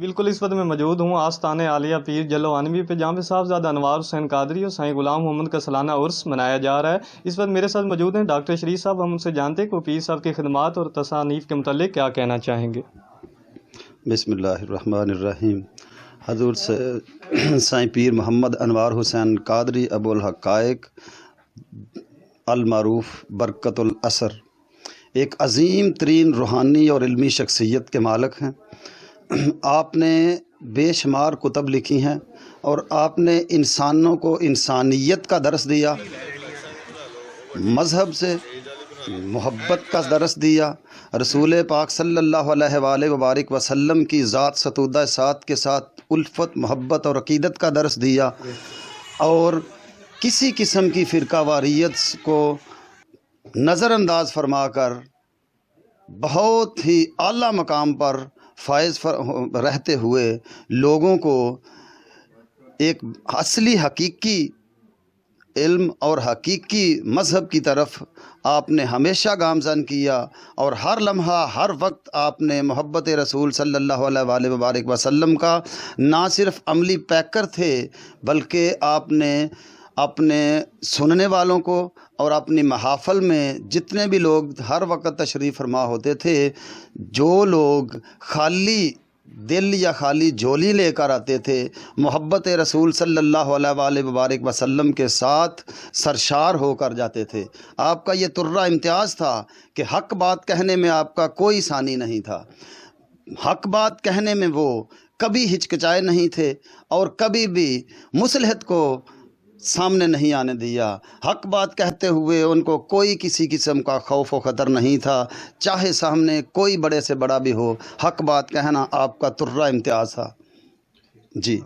بالکل اس وقت میں موجود ہوں آستان عالیہ پیر جلوانوی پہ، جہاں پہ صاحبزادہ انوار حسین قادری اور سائیں غلام محمد کا سالانہ عرس منایا جا رہا ہے۔ اس وقت میرے ساتھ موجود ہیں ڈاکٹر شریف صاحب، ہم ان سے جانتے ہیں کہ وہ پیر صاحب کی خدمات اور تصانیف کے متعلق کیا کہنا چاہیں گے۔ بسم اللہ الرحمن الرحیم۔ حضور سے سائیں پیر محمد انوار حسین قادری ابو الحقائق المعروف برکت الاثر ایک عظیم ترین روحانی اور علمی شخصیت کے مالک ہیں۔ آپ نے بے شمار کتب لکھی ہیں اور آپ نے انسانوں کو انسانیت کا درس دیا، مذہب سے محبت کا درس دیا، رسول پاک صلی اللہ علیہ وآلہ وبارک وسلم کی ذات ستودہ سات کے ساتھ الفت، محبت اور عقیدت کا درس دیا، اور کسی قسم کی فرقہ واریت کو نظر انداز فرما کر بہت ہی اعلیٰ مقام پر فائز رہتے ہوئے لوگوں کو ایک اصلی حقیقی علم اور حقیقی مذہب کی طرف آپ نے ہمیشہ گامزن کیا، اور ہر لمحہ ہر وقت آپ نے محبت رسول صلی اللہ علیہ وآلہ وبارک وسلم کا نہ صرف عملی پیکر تھے، بلکہ آپ نے اپنے سننے والوں کو اور اپنی محافل میں جتنے بھی لوگ ہر وقت تشریف فرما ہوتے تھے، جو لوگ خالی دل یا خالی جولی لے کر آتے تھے، محبت رسول صلی اللہ علیہ وآلہ وبارک وسلم کے ساتھ سرشار ہو کر جاتے تھے۔ آپ کا یہ ترہ امتیاز تھا کہ حق بات کہنے میں آپ کا کوئی ثانی نہیں تھا۔ حق بات کہنے میں وہ کبھی ہچکچائے نہیں تھے اور کبھی بھی مصلحت کو سامنے نہیں آنے دیا۔ حق بات کہتے ہوئے ان کو کوئی کسی قسم کا خوف و خطر نہیں تھا، چاہے سامنے کوئی بڑے سے بڑا بھی ہو، حق بات کہنا آپ کا ترہ امتیاز تھا۔ جی۔